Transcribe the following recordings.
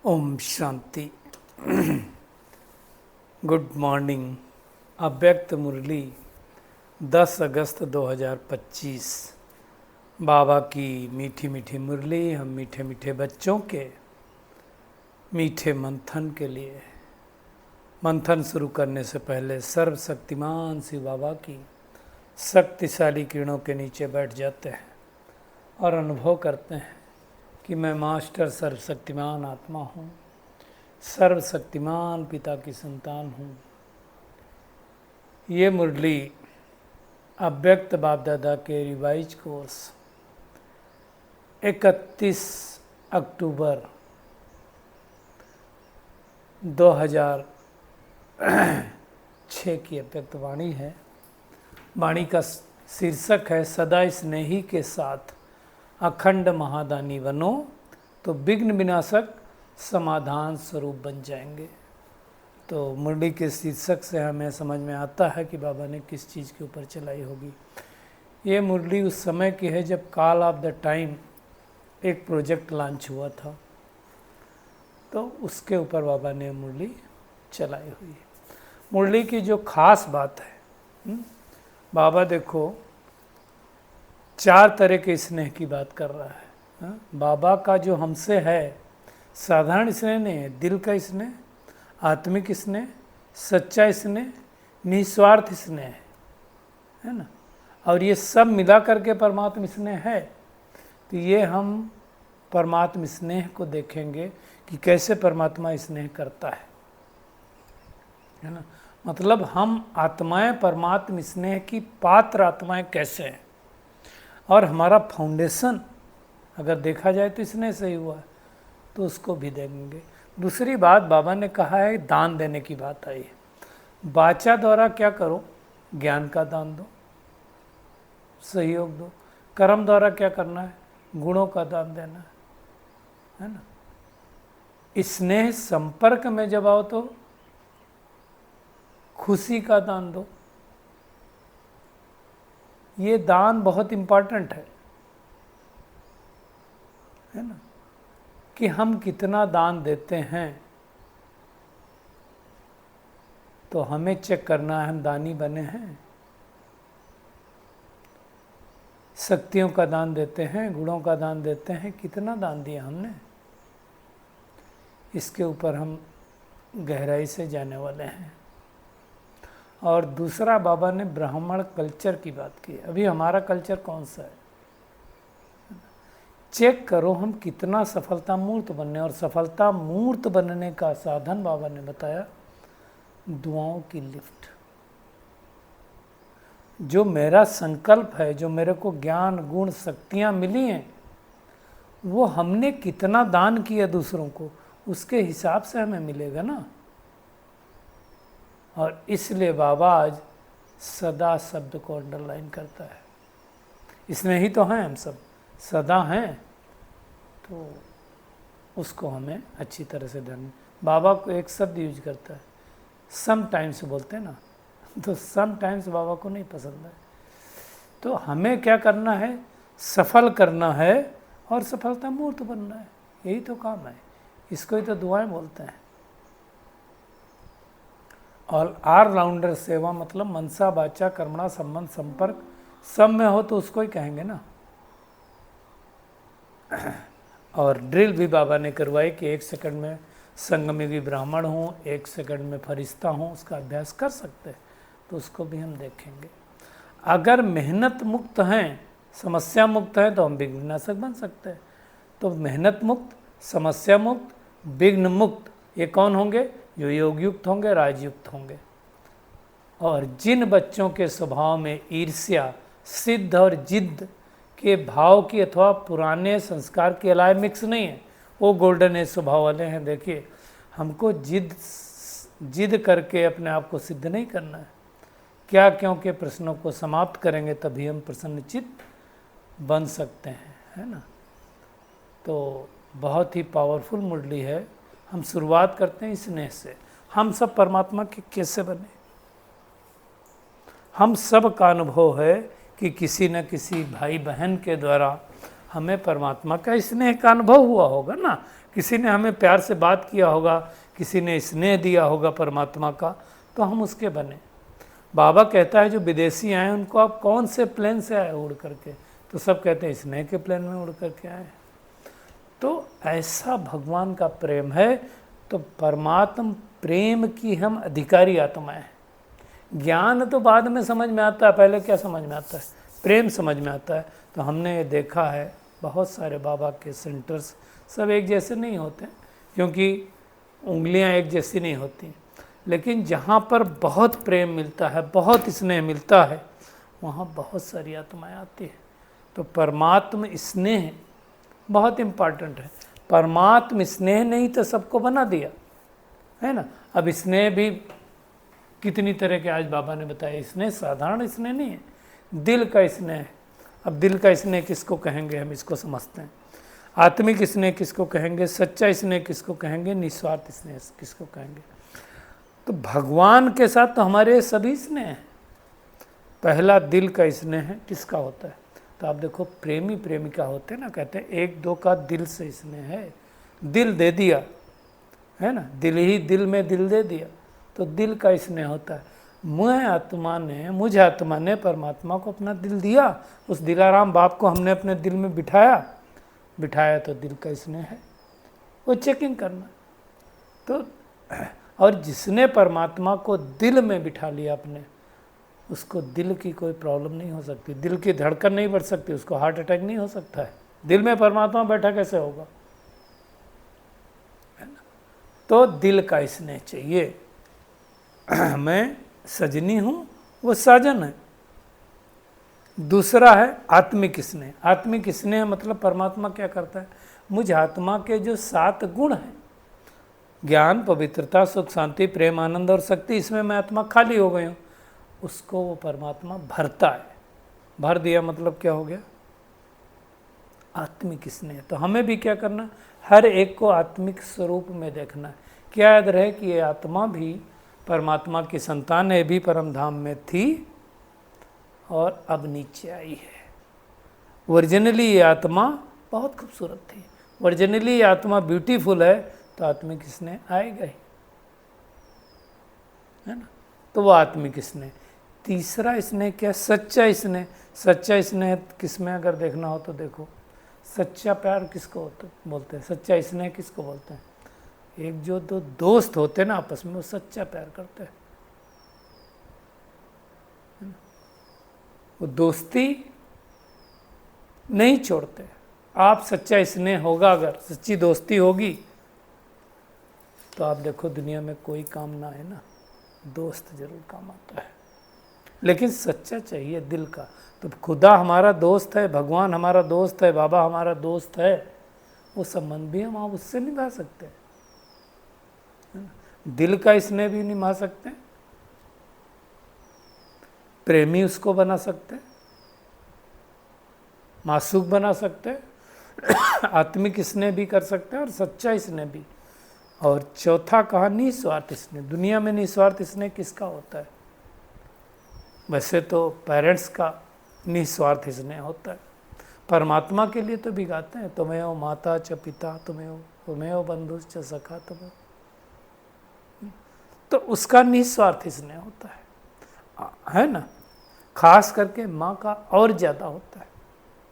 Om Shanti. Good morning. अव्यक्त मुरली 10 अगस्त 2025। बाबा की मीठी मीठी मुरली हम मीठे मीठे बच्चों के मीठे मंथन के लिए। मंथन शुरू करने से पहले सर्वशक्तिमान शिव बाबा की शक्तिशाली किरणों के नीचे बैठ जाते हैं और अनुभव करते हैं कि मैं मास्टर सर्वशक्तिमान आत्मा हूँ, सर्वशक्तिमान पिता की संतान हूँ। ये मुरली अव्यक्त बाप दादा के रिवाइज कोर्स 31 अक्टूबर 2006 की अव्यक्त वाणी है। वाणी का शीर्षक है सदा स्नेही के साथ अखंड महादानी बनो तो विघ्न विनाशक समाधान स्वरूप बन जाएंगे। तो मुरली के शीर्षक से हमें समझ में आता है कि बाबा ने किस चीज़ के ऊपर चलाई होगी। ये मुरली उस समय की है जब कॉल ऑफ द टाइम एक प्रोजेक्ट लॉन्च हुआ था, तो उसके ऊपर बाबा ने मुरली चलाई हुई है। मुरली की जो खास बात है, बाबा देखो 4 तरह के स्नेह की बात कर रहा है। बाबा का जो हमसे है साधारण स्नेह नहीं है, दिल का स्नेह, आत्मिक स्नेह, सच्चा स्नेह, निस्वार्थ स्नेह है ना। और ये सब मिला करके परमात्म स्नेह है। तो ये हम परमात्म स्नेह को देखेंगे कि कैसे परमात्मा स्नेह करता है ना। मतलब हम आत्माएं परमात्म स्नेह की पात्र आत्माएं कैसे हैं, और हमारा फाउंडेशन अगर देखा जाए तो स्नेह से ही हुआ है, तो उसको भी देंगे। दूसरी बात बाबा ने कहा है दान देने की बात आई है। वाचा द्वारा क्या करो, ज्ञान का दान दो, सहयोग दो। कर्म द्वारा क्या करना है, गुणों का दान देना है ना। स्नेह संपर्क में जब आओ तो खुशी का दान दो। ये दान बहुत इम्पॉर्टेंट है ना, कि हम कितना दान देते हैं। तो हमें चेक करना है हम दानी बने हैं। शक्तियों का दान देते हैं, गुणों का दान देते हैं, कितना दान दिया हमने, इसके ऊपर हम गहराई से जाने वाले हैं। और दूसरा बाबा ने ब्राह्मण कल्चर की बात की। अभी हमारा कल्चर कौन सा है, चेक करो हम कितना सफलता मूर्त बनने। और सफलता मूर्त बनने का साधन बाबा ने बताया दुआओं की लिफ्ट। जो मेरा संकल्प है, जो मेरे को ज्ञान गुण शक्तियाँ मिली हैं, वो हमने कितना दान किया दूसरों को, उसके हिसाब से हमें मिलेगा ना। और इसलिए बाबा आज सदा शब्द को अंडरलाइन करता है। इसमें ही तो हैं हम सब, सदा हैं, तो उसको हमें अच्छी तरह से ध्यान। बाबा को एक शब्द यूज करता है, सम टाइम्स बोलते हैं ना, तो सम टाइम्स बाबा को नहीं पसंद है। तो हमें क्या करना है, सफल करना है और सफलता मूर्त बनना है, यही तो काम है। इसको ही तो दुआएं बोलते हैं। और ऑलराउंडर सेवा मतलब मनसा वाचा कर्मणा संबंध संपर्क सब में हो तो उसको ही कहेंगे ना। और ड्रिल भी बाबा ने करवाई कि 1 सेकंड में संगमयुगी ब्राह्मण हूँ, 1 सेकंड में फरिश्ता हूँ, उसका अभ्यास कर सकते हैं। तो उसको भी हम देखेंगे। अगर मेहनत मुक्त हैं, समस्या मुक्त हैं, तो हम विघ्न विनाशक बन सकते हैं। तो मेहनत मुक्त, समस्या मुक्त, विघ्न मुक्त, ये कौन होंगे, जो योगयुक्त होंगे, राजयुक्त होंगे। और जिन बच्चों के स्वभाव में ईर्ष्या, सिद्ध और जिद्द के भाव की अथवा पुराने संस्कार के अलावा मिक्स नहीं है, वो गोल्डन एज स्वभाव वाले हैं। देखिए, हमको जिद करके अपने आप को सिद्ध नहीं करना है। क्या क्योंकि प्रश्नों को समाप्त करेंगे तभी हम प्रसन्नचित्त बन सकते हैं, है ना। तो बहुत ही पावरफुल मुरली है। हम शुरुआत करते हैं स्नेह से। हम सब परमात्मा के कैसे बने, हम सब का अनुभव है कि किसी न किसी भाई बहन के द्वारा हमें परमात्मा का स्नेह का अनुभव हुआ होगा ना, किसी ने हमें प्यार से बात किया होगा, किसी ने स्नेह दिया होगा परमात्मा का, तो हम उसके बने। बाबा कहता है जो विदेशी आए उनको आप कौन से प्लेन से आए उड़ करके, तो सब कहते हैं स्नेह के प्लेन में उड़ करके आए। तो ऐसा भगवान का प्रेम है। तो परमात्म प्रेम की हम अधिकारी आत्माएं हैं। ज्ञान तो बाद में समझ में आता है, पहले क्या समझ में आता है? प्रेम समझ में आता है। तो हमने ये देखा है बहुत सारे बाबा के सेंटर्स सब एक जैसे नहीं होते, क्योंकि उंगलियां एक जैसी नहीं होती, लेकिन जहाँ पर बहुत प्रेम मिलता है, बहुत स्नेह मिलता है, वहाँ बहुत सारी आत्माएं आती है। तो परमात्म स्नेह बहुत इम्पॉर्टेंट है। परमात्म स्नेह नहीं तो सबको बना दिया है ना। अब स्नेह भी कितनी तरह के आज बाबा ने बताया। स्नेह साधारण स्नेह नहीं है, दिल का स्नेह है। अब दिल का स्नेह किसको कहेंगे, हम इसको समझते हैं। आत्मिक स्नेह किसको कहेंगे, सच्चा स्नेह किसको कहेंगे, निस्वार्थ स्नेह किसको कहेंगे। तो भगवान के साथ तो हमारे सभी स्नेह हैं। पहला दिल का स्नेह है, किसका होता है? तो आप देखो प्रेमी प्रेमिका होते हैं ना, कहते हैं एक दो का दिल से स्नेह है, दिल दे दिया है ना, दिल ही दिल में दिल दे दिया, तो दिल का स्नेह होता है। मुझ आत्मा ने परमात्मा को अपना दिल दिया, उस दिलाराम बाप को हमने अपने दिल में बिठाया तो दिल का स्नेह है, वो चेकिंग करना। तो और जिसने परमात्मा को दिल में बिठा लिया अपने, उसको दिल की कोई प्रॉब्लम नहीं हो सकती, दिल की धड़कन नहीं बढ़ सकती, उसको हार्ट अटैक नहीं हो सकता है। दिल में परमात्मा बैठा कैसे होगा, है ना। तो दिल का स्नेह चाहिए। मैं सजनी हूँ, वो साजन है। दूसरा है आत्मिक स्नेह। आत्मिक स्नेह मतलब परमात्मा क्या करता है, मुझ आत्मा के जो 7 गुण हैं, ज्ञान, पवित्रता, सुख, शांति, प्रेम, आनंद और शक्ति, इसमें मैं आत्मा खाली हो गई हूँ, उसको वो परमात्मा भरता है। भर दिया मतलब क्या हो गया, आत्मिक स्नेह। तो हमें भी क्या करना, हर एक को आत्मिक स्वरूप में देखना है। क्या याद रहे कि ये आत्मा भी परमात्मा की संतान है, भी परम धाम में थी और अब नीचे आई है। ओरिजिनली ये आत्मा बहुत खूबसूरत थी, ओरिजिनली ये आत्मा ब्यूटीफुल है, तो आत्मिक स्नेह आएगा ही, है ना। तो वो आत्मिक स्नेह। तीसरा स्नेह क्या, सच्चा स्नेह। सच्चा स्नेह किसमें अगर देखना हो तो देखो, सच्चा प्यार किसको बोलते हैं, सच्चा स्नेह किसको बोलते हैं? एक जो दो दोस्त होते हैं ना आपस में, वो सच्चा प्यार करते हैं, वो दोस्ती नहीं छोड़ते। आप सच्चा स्नेह होगा, अगर सच्ची दोस्ती होगी, तो आप देखो दुनिया में कोई काम ना है ना, दोस्त जरूर काम आता है। लेकिन सच्चा चाहिए दिल का। तो खुदा हमारा दोस्त है, भगवान हमारा दोस्त है, बाबा हमारा दोस्त है, वो संबंध भी हम आप उससे निभा सकते हैं। दिल का स्नेह भी निभा सकते हैं, प्रेमी उसको बना सकते हैं, मासूक बना सकते हैं, आत्मिक स्नेह भी कर सकते हैं और सच्चा स्नेह भी। और चौथा कहा निस्वार्थ स्नेह। दुनिया में निस्वार्थ स्नेह किसका होता है? वैसे तो पेरेंट्स का निस्वार्थ स्नेह होता है, परमात्मा के लिए तो भी गाते हैं, तुम्हें माता च पिता, तुम्हें बंधु च सखा, तुम्हें, तो उसका निस्वार्थ स्नेह होता है ना। खास करके माँ का और ज़्यादा होता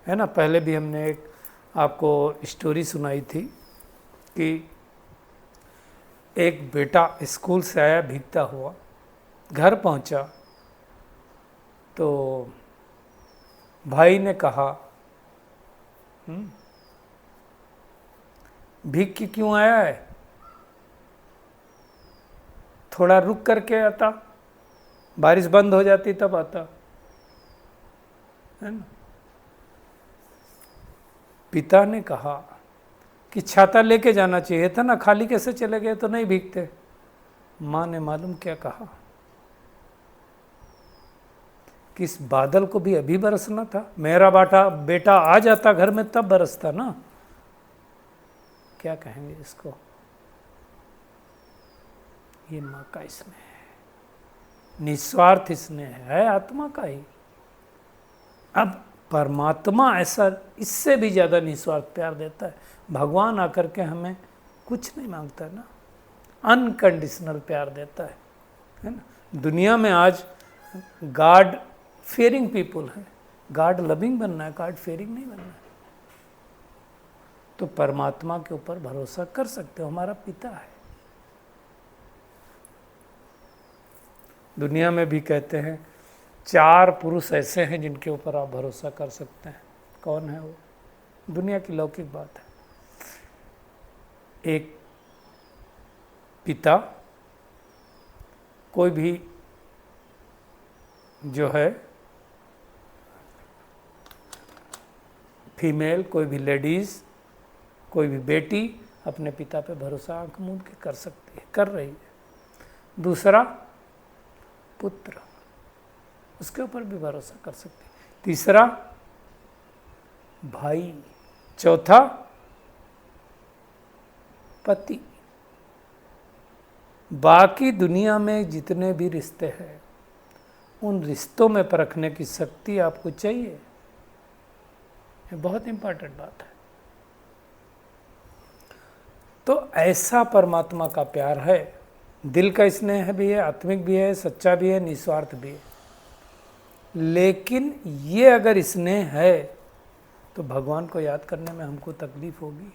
है ना। पहले भी हमने एक आपको स्टोरी सुनाई थी कि एक बेटा स्कूल से आया भीगता हुआ, घर पहुंचा तो भाई ने कहा, भीग के क्यों आया है, थोड़ा रुक करके आता, बारिश बंद हो जाती तब आता, है ना। पिता ने कहा कि छाता लेके जाना चाहिए था ना, खाली कैसे चले गए, तो नहीं भीगते। माँ ने मालूम क्या कहा, कि इस बादल को भी अभी बरसना था, मेरा बेटा आ जाता घर में तब बरसता ना। क्या कहेंगे इसको, ये माँ का स्नेह है, निस्वार्थ स्नेह है आत्मा का ही। अब परमात्मा ऐसा इससे भी ज़्यादा निस्वार्थ प्यार देता है। भगवान आकर के हमें कुछ नहीं मांगता है ना, अनकंडीशनल प्यार देता है ना। दुनिया में आज गॉड फेयरिंग पीपुल है, गॉड लविंग बनना है, गॉड फेयरिंग नहीं बनना है। तो परमात्मा के ऊपर भरोसा कर सकते हो, हमारा पिता है। दुनिया में भी कहते हैं 4 पुरुष ऐसे हैं जिनके ऊपर आप भरोसा कर सकते हैं। कौन है वो? दुनिया की लौकिक बात है। एक पिता, कोई भी जो है फीमेल, कोई भी लेडीज़, कोई भी बेटी अपने पिता पे भरोसा आंख मूंद के कर सकती है, कर रही है। दूसरा पुत्र, उसके ऊपर भी भरोसा कर सकती है। तीसरा भाई, चौथा पति। बाकी दुनिया में जितने भी रिश्ते हैं उन रिश्तों में परखने की शक्ति आपको चाहिए। ये बहुत इंपॉर्टेंट बात है। तो ऐसा परमात्मा का प्यार है, दिल का स्नेह भी है, आत्मिक भी है, सच्चा भी है, निस्वार्थ भी है। लेकिन ये अगर स्नेह है तो भगवान को याद करने में हमको तकलीफ होगी,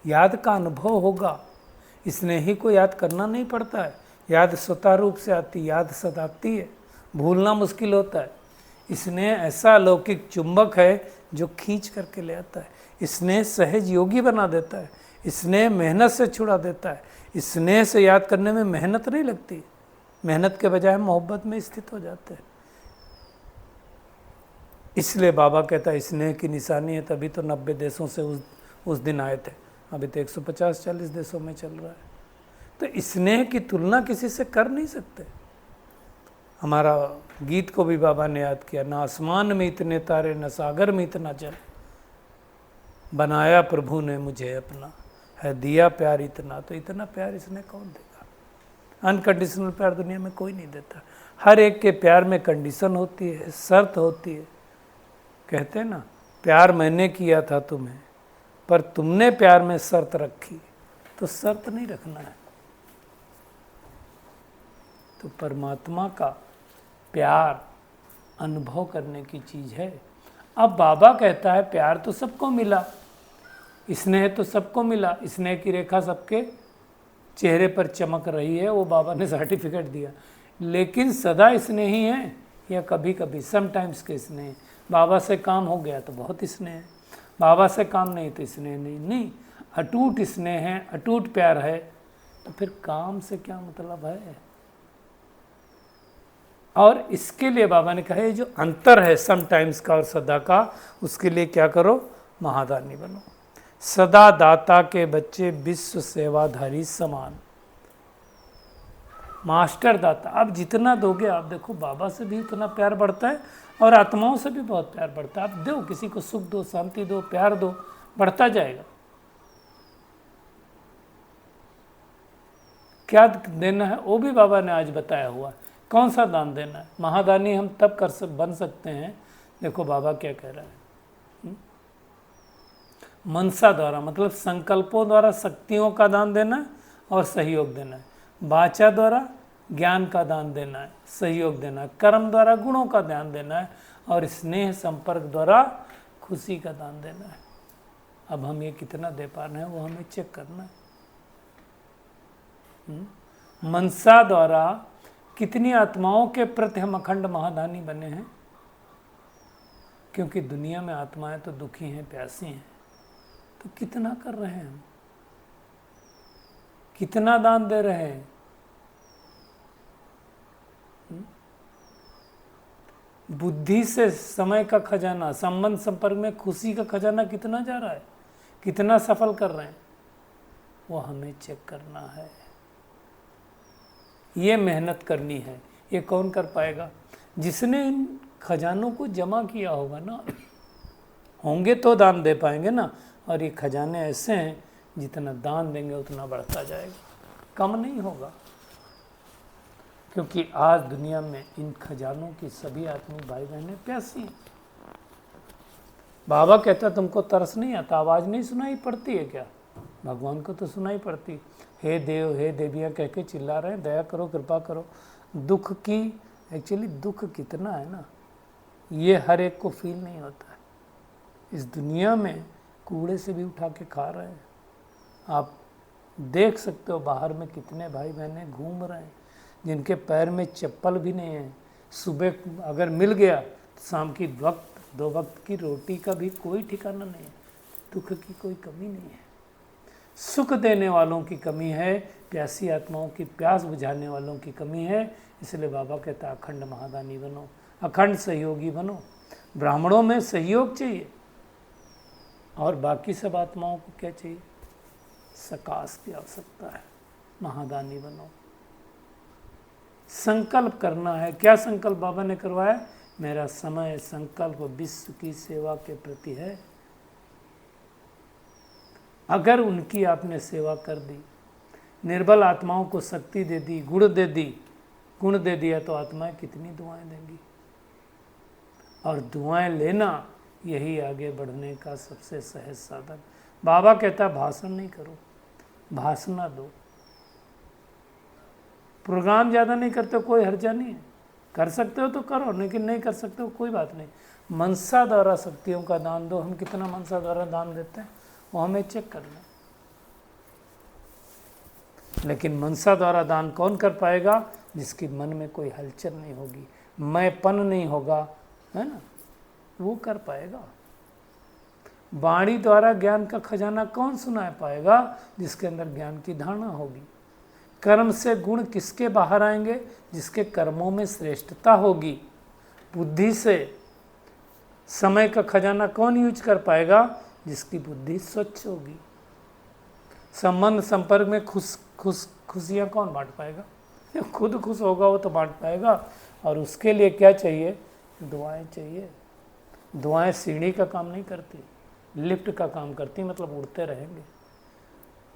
याद का अनुभव होगा। स्नेही को याद करना नहीं पड़ता है, याद स्वतः रूप से आती, याद सताती है, भूलना मुश्किल होता है। स्नेह ऐसा अलौकिक चुंबक है जो खींच करके ले आता है। स्नेह सहज योगी बना देता है। स्नेह मेहनत से छुड़ा देता है। स्नेह से याद करने में मेहनत नहीं लगती, मेहनत के बजाय मोहब्बत में स्थित हो जाते हैं। इसलिए बाबा कहता है स्नेह की निशानी है, तभी तो 90 देशों से उस दिन आए थे, अभी तो 150-40 देशों में चल रहा है। तो स्नेह की तुलना किसी से कर नहीं सकते। हमारा गीत को भी बाबा ने याद किया, ना आसमान में इतने तारे, न सागर में इतना जल, बनाया प्रभु ने मुझे अपना, है दिया प्यार इतना। तो इतना प्यार इसने कौन देगा? अनकंडीशनल प्यार दुनिया में कोई नहीं देता। हर एक के प्यार में कंडीशन होती है, शर्त होती है। कहते हैं ना, प्यार मैंने किया था तुम्हें, पर तुमने प्यार में शर्त रखी, तो शर्त नहीं रखना है। तो परमात्मा का प्यार अनुभव करने की चीज़ है। अब बाबा कहता है प्यार तो सबको मिला, स्नेह तो सबको मिला, स्नेह की रेखा सबके चेहरे पर चमक रही है, वो बाबा ने सर्टिफिकेट दिया। लेकिन सदा स्नेही है या कभी कभी समटाइम्स के स्नेह? बाबा से काम हो गया तो बहुत स्नेह है, बाबा से काम नहीं तो स्नेह नहीं। अटूट स्नेह है, अटूट प्यार है, तो फिर काम से क्या मतलब है? और इसके लिए बाबा ने कहा जो अंतर है समटाइम्स का और सदा का, उसके लिए क्या करो? महादानी बनो। सदा दाता के बच्चे विश्व सेवाधारी समान। मास्टर दाता, आप जितना दोगे, आप देखो बाबा से भी उतना प्यार बढ़ता है और आत्माओं से भी बहुत प्यार बढ़ता है। आप दो, किसी को सुख दो, शांति दो, प्यार दो, बढ़ता जाएगा। क्या देना है वो भी बाबा ने आज बताया हुआ। कौन सा दान देना है? महादानी हम तब बन सकते हैं, देखो बाबा क्या कह रहा है, मनसा द्वारा, मतलब संकल्पों द्वारा शक्तियों का दान देना है और सहयोग देना है। वाचा द्वारा ज्ञान का दान देना है, सहयोग देना है। कर्म द्वारा गुणों का दान देना है और स्नेह संपर्क द्वारा खुशी का दान देना है। अब हम ये कितना दे पा रहे हैं वो हमें चेक करना है। मनसा द्वारा कितनी आत्माओं के प्रति हम अखंड महादानी बने हैं? क्योंकि दुनिया में आत्माएं तो दुखी हैं, प्यासी हैं। तो कितना कर रहे हैं हम? कितना दान दे रहे हैं? बुद्धि से समय का खजाना, संबंध संपर्क में खुशी का खजाना कितना जा रहा है, कितना सफल कर रहे हैं, वो हमें चेक करना है। ये मेहनत करनी है। ये कौन कर पाएगा? जिसने इन खजानों को जमा किया होगा ना, होंगे तो दान दे पाएंगे ना। और ये खजाने ऐसे हैं जितना दान देंगे उतना बढ़ता जाएगा, कम नहीं होगा। क्योंकि आज दुनिया में इन खजानों की सभी आत्मिक भाई बहनें प्यासी हैं। बाबा कहता तुमको तरस नहीं आता, आवाज़ नहीं सुनाई पड़ती है क्या? भगवान को तो सुनाई पड़ती, हे देव हे देवियाँ कह के चिल्ला रहे हैं, दया करो कृपा करो। दुख की एक्चुअली दुख कितना है ना, ये हर एक को फील नहीं होता है। इस दुनिया में कूड़े से भी उठा के खा रहे हैं। आप देख सकते हो बाहर में कितने भाई बहने घूम रहे हैं जिनके पैर में चप्पल भी नहीं है। सुबह अगर मिल गया तो शाम की वक्त 2 वक्त की रोटी का भी कोई ठिकाना नहीं है। दुख की कोई कमी नहीं है, सुख देने वालों की कमी है, प्यासी आत्माओं की प्यास बुझाने वालों की कमी है। इसलिए बाबा कहता अखंड महादानी बनो, अखंड सहयोगी बनो। ब्राह्मणों में सहयोग चाहिए और बाकी सब आत्माओं को क्या चाहिए? सकाश की आवश्यकता है। महादानी बनो, संकल्प करना है। क्या संकल्प बाबा ने करवाया? मेरा समय संकल्प विश्व की सेवा के प्रति है। अगर उनकी आपने सेवा कर दी, निर्बल आत्माओं को शक्ति दे दी, गुण दे दिया, तो आत्माएं कितनी दुआएं देंगी। और दुआएं लेना यही आगे बढ़ने का सबसे सहज साधन। बाबा कहता भाषण नहीं करो, भाषण दो। प्रोग्राम ज़्यादा नहीं करते कोई हर्जा नहीं है, कर सकते हो तो करो, लेकिन नहीं कर सकते हो कोई बात नहीं। मनसा द्वारा शक्तियों का दान दो। हम कितना मनसा द्वारा दान देते हैं वो हमें चेक करना। लेकिन मनसा द्वारा दान कौन कर पाएगा? जिसकी मन में कोई हलचल नहीं होगी, मैंपन नहीं होगा, है ना, वो कर पाएगा। वाणी द्वारा ज्ञान का खजाना कौन सुना पाएगा? जिसके अंदर ज्ञान की धारणा होगी। कर्म से गुण किसके बाहर आएंगे? जिसके कर्मों में श्रेष्ठता होगी। बुद्धि से समय का खजाना कौन यूज कर पाएगा? जिसकी बुद्धि स्वच्छ होगी। संबंध संपर्क में खुशियाँ कौन बांट पाएगा? खुद खुश होगा वो तो बांट पाएगा। और उसके लिए क्या चाहिए? दुआएं चाहिए। दुआएं सीढ़ी का काम नहीं करती, लिफ्ट का काम करती, मतलब उड़ते रहेंगे।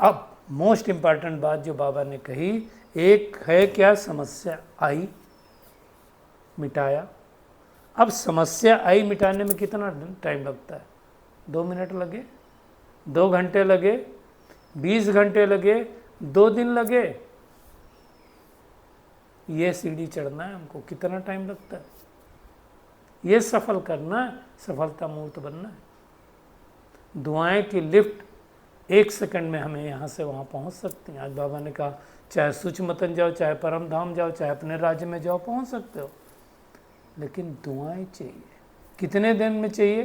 अब मोस्ट इम्पॉर्टेंट बात जो बाबा ने कही, एक है क्या? समस्या आई, मिटाया। अब समस्या आई मिटाने में कितना टाइम लगता है? 2 मिनट लगे, 2 घंटे लगे, 20 घंटे लगे, 2 दिन लगे, ये सीढ़ी चढ़ना है हमको, कितना टाइम लगता है? ये सफल करना है, सफलता मूर्त बनना है। दुआएं की लिफ्ट 1 सेकंड में हमें यहाँ से वहाँ पहुँच सकती हैं। आज बाबा ने कहा चाहे सूक्ष्मतन जाओ, चाहे परम धाम जाओ, चाहे अपने राज्य में जाओ, पहुँच सकते हो। लेकिन दुआएं चाहिए। कितने दिन में चाहिए?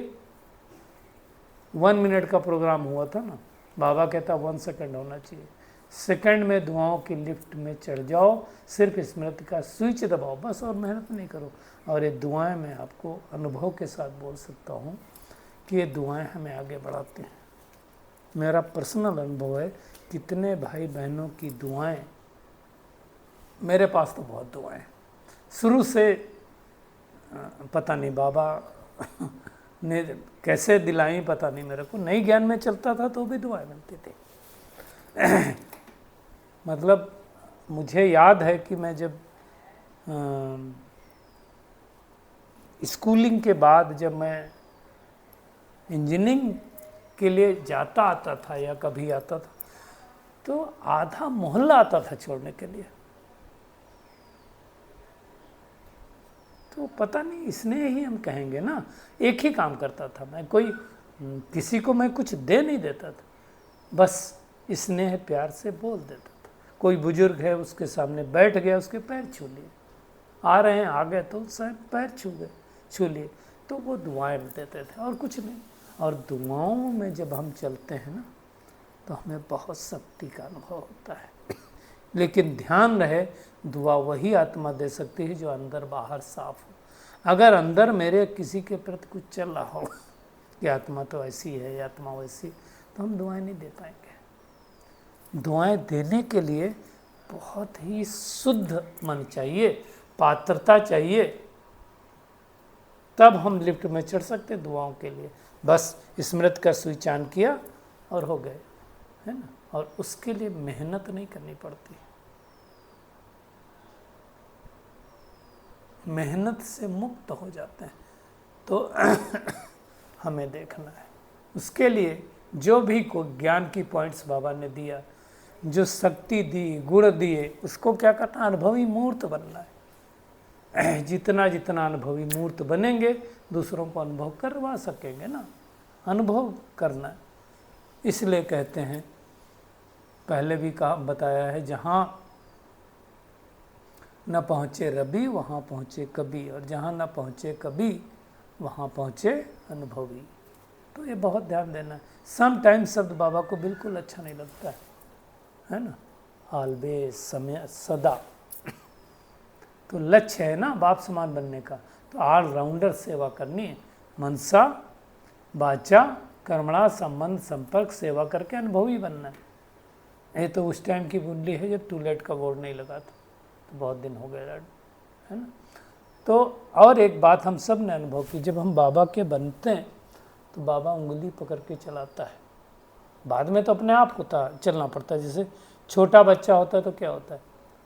1 मिनट का प्रोग्राम हुआ था ना, बाबा कहता 1 सेकंड होना चाहिए। सेकंड में दुआओं की लिफ्ट में चढ़ जाओ, सिर्फ स्मृति का स्विच दबाओ बस, और मेहनत नहीं करो। और ये दुआएं मैं आपको अनुभव के साथ बोल सकता हूँ कि ये दुआएं हमें आगे बढ़ाती हैं। मेरा पर्सनल अनुभव है, कितने भाई बहनों की दुआएं, मेरे पास तो बहुत दुआएं शुरू से, पता नहीं बाबा ने कैसे दिलाई, पता नहीं मेरे को। नई ज्ञान में चलता था तो भी दुआएं मिलती थी। मतलब मुझे याद है कि मैं जब स्कूलिंग के बाद जब मैं इंजीनियरिंग के लिए जाता आता था या कभी आता था, तो आधा मोहल्ला आता था छोड़ने के लिए। तो पता नहीं, इसने ही हम कहेंगे ना, एक ही काम करता था मैं, कोई किसी को मैं कुछ दे नहीं देता था, बस स्नेह प्यार से बोल देता था। कोई बुजुर्ग है उसके सामने बैठ गया, उसके पैर छू लिए, आ रहे हैं आ गए तो शायद पैर छू लिए, तो वो दुआएं देते थे और कुछ नहीं। और दुआओं में जब हम चलते हैं ना, तो हमें बहुत शक्ति का अनुभव होता है। लेकिन ध्यान रहे, दुआ वही आत्मा दे सकती है जो अंदर बाहर साफ हो। अगर अंदर मेरे किसी के प्रति कुछ चल रहा हो कि आत्मा तो ऐसी है या आत्मा वैसी, तो हम दुआएं नहीं दे पाएंगे। दुआएं देने के लिए बहुत ही शुद्ध मन चाहिए, पात्रता चाहिए, तब हम लिफ्ट में चढ़ सकते दुआओं के लिए। बस स्मृति का स्विच ऑन किया और हो गए, है ना। और उसके लिए मेहनत नहीं करनी पड़ती। मेहनत से मुक्त हो जाते हैं। तो हमें देखना है, उसके लिए जो भी को ज्ञान की पॉइंट्स बाबा ने दिया, जो शक्ति दी, गुण दिए, उसको क्या करना, अनुभवी मूर्त बनना है। जितना जितना अनुभवी मूर्त बनेंगे दूसरों को अनुभव करवा सकेंगे ना, अनुभव करना है। इसलिए कहते हैं, पहले भी कहा बताया है, जहाँ न पहुँचे रवि वहाँ पहुँचे कवि, और जहाँ न पहुँचे कवि वहाँ पहुँचे अनुभवी। तो ये बहुत ध्यान देना है। सम टाइम शब्द बाबा को बिल्कुल अच्छा नहीं लगता है ना, ऑलवेज, समय, सदा। तो लक्ष्य है ना बाप समान बनने का, तो ऑलराउंडर सेवा करनी है, मनसा वाचा कर्मणा संबंध संपर्क सेवा करके अनुभवी बनना है। ये तो उस टाइम की बुंदी है जब टूलेट का बोर्ड नहीं लगा था, तो बहुत दिन हो गए है ना। तो और एक बात हम सब ने अनुभव की, जब हम बाबा के बनते हैं तो बाबा उंगली पकड़ के चलाता है। बाद में तो अपने आप होता चलना पड़ता है, जैसे छोटा बच्चा होता है तो क्या होता है,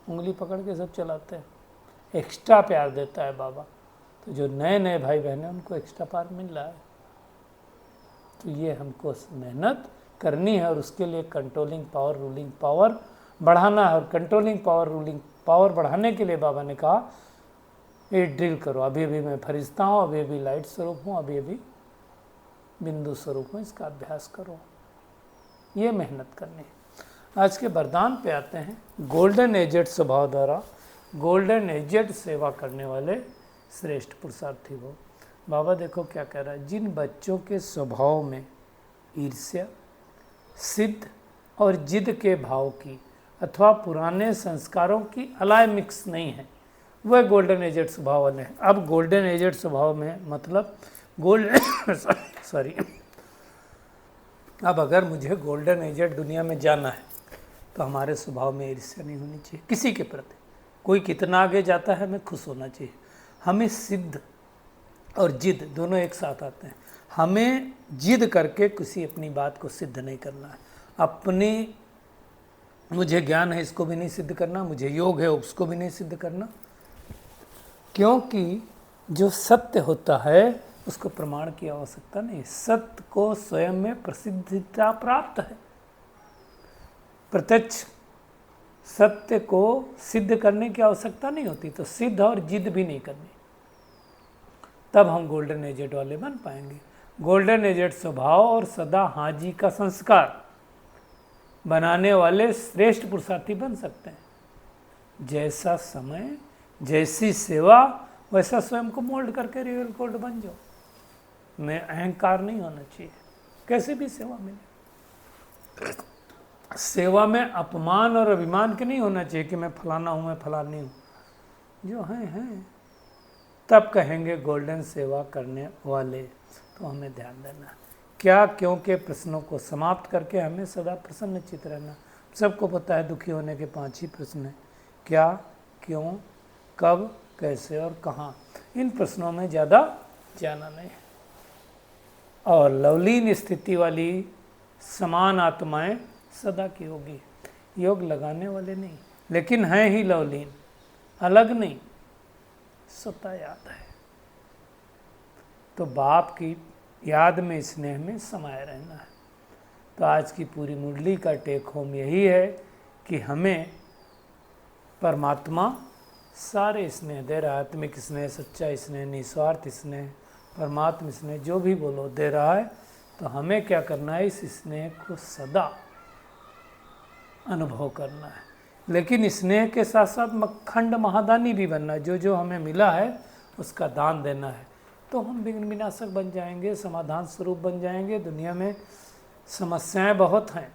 उंगली पकड़ के सब चलाते हैं। एक्स्ट्रा प्यार देता है बाबा। तो जो नए नए भाई बहन हैं उनको एक्स्ट्रा प्यार मिल रहा है। तो ये हमको मेहनत करनी है, और उसके लिए कंट्रोलिंग पावर, रूलिंग पावर बढ़ाना है। और कंट्रोलिंग पावर, रूलिंग पावर बढ़ाने के लिए बाबा ने कहा, ये ड्रिल करो। अभी अभी मैं फरिश्ता हूँ, अभी अभी लाइट स्वरूप हूँ, अभी अभी बिंदु स्वरूप हूँ, इसका अभ्यास करो। ये मेहनत करनी है। आज के वरदान पे आते हैं। गोल्डन एजेड स्वभाव द्वारा गोल्डन एजेड सेवा करने वाले श्रेष्ठ पुरुषार्थी हो। बाबा देखो क्या कह रहा है, जिन बच्चों के स्वभाव में ईर्ष्या, सिद्ध और जिद के भाव की अथवा पुराने संस्कारों की अलाय मिक्स नहीं है, वह गोल्डन एजेड स्वभाव वाले हैं। अब गोल्डन एजेड स्वभाव में मतलब गोल्डन सॉरी, अब अगर मुझे गोल्डन एजेड दुनिया में जाना है तो हमारे स्वभाव में ईर्ष्या नहीं होनी चाहिए किसी के प्रति। कोई कितना आगे जाता है हमें खुश होना चाहिए। हमें सिद्ध और जिद दोनों एक साथ आते हैं। हमें जिद करके किसी अपनी बात को सिद्ध नहीं करना है। अपनी मुझे ज्ञान है इसको भी नहीं सिद्ध करना, मुझे योग है उसको भी नहीं सिद्ध करना, क्योंकि जो सत्य होता है उसको प्रमाण की आवश्यकता नहीं। सत्य को स्वयं में प्रसिद्धता प्राप्त है। प्रत्यक्ष सत्य को सिद्ध करने की आवश्यकता नहीं होती, तो सिद्ध और जिद भी नहीं करनी, तब हम गोल्डन एजेड वाले बन पाएंगे। गोल्डन एजेड स्वभाव और सदा हाजी का संस्कार बनाने वाले श्रेष्ठ पुरुषार्थी बन सकते हैं। जैसा समय, जैसी सेवा, वैसा स्वयं को मोल्ड करके रियल गोल्ड बन जाओ। में अहंकार नहीं होना चाहिए, कैसे भी सेवा मिले। सेवा में अपमान और अभिमान के नहीं होना चाहिए कि मैं फलाना हूँ, मैं फलानी हूँ। जो हैं तब कहेंगे गोल्डन सेवा करने वाले। तो हमें ध्यान देना है क्या, क्यों के प्रश्नों को समाप्त करके हमें सदा प्रसन्नचित रहना। सबको पता है दुखी होने के 5 ही प्रश्न हैं, क्या, क्यों, कब, कैसे और कहाँ। इन प्रश्नों में ज़्यादा जाना नहीं है। और लवलीन स्थिति वाली समान आत्माएं सदा की होगी। योग लगाने वाले नहीं, लेकिन हैं ही लवलीन, अलग नहीं, सता याद है। तो बाप की याद में, स्नेह में समाये रहना है। तो आज की पूरी मुरली का टेक होम यही है कि हमें परमात्मा सारे स्नेह दे रहा है। आत्मिक स्नेह, सच्चा स्नेह, निस्वार्थ स्नेह, परमात्मा स्नेह, जो भी बोलो दे रहा है। तो हमें क्या करना है, इस स्नेह को सदा अनुभव करना है। लेकिन स्नेह के साथ साथ अखंड महादानी भी बनना है। जो जो हमें मिला है उसका दान देना है। तो हम विघ्न विनाशक बन जाएंगे, समाधान स्वरूप बन जाएंगे। दुनिया में समस्याएं बहुत हैं,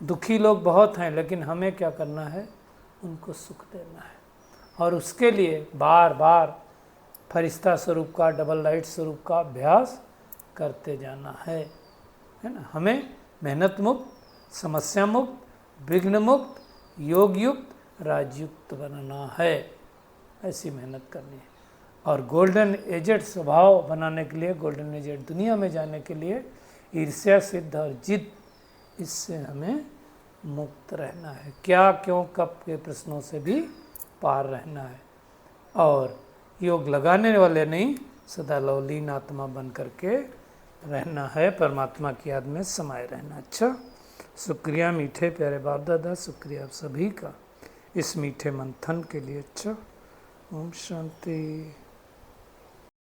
दुखी लोग बहुत हैं, लेकिन हमें क्या करना है, उनको सुख देना है। और उसके लिए बार बार फरिश्ता स्वरूप का, डबल लाइट स्वरूप का अभ्यास करते जाना है ना। हमें मेहनत मुक्त, समस्या मुक्त, विघ्न मुक्त, योग युक्त, राजयुक्त बनना है। ऐसी मेहनत करनी है। और गोल्डन एजेड स्वभाव बनाने के लिए, गोल्डन एजेड दुनिया में जाने के लिए ईर्ष्या, सिद्ध और जिद, इससे हमें मुक्त रहना है। क्या, क्यों, कब के प्रश्नों से भी पार रहना है। और योग लगाने वाले नहीं, सदा लवलीन आत्मा बन करके रहना है, परमात्मा की याद में समाये रहना। अच्छा, शुक्रिया मीठे प्यारे बाप दादा, शुक्रिया आप सभी का इस मीठे मंथन के लिए। अच्छा, ओम शांति।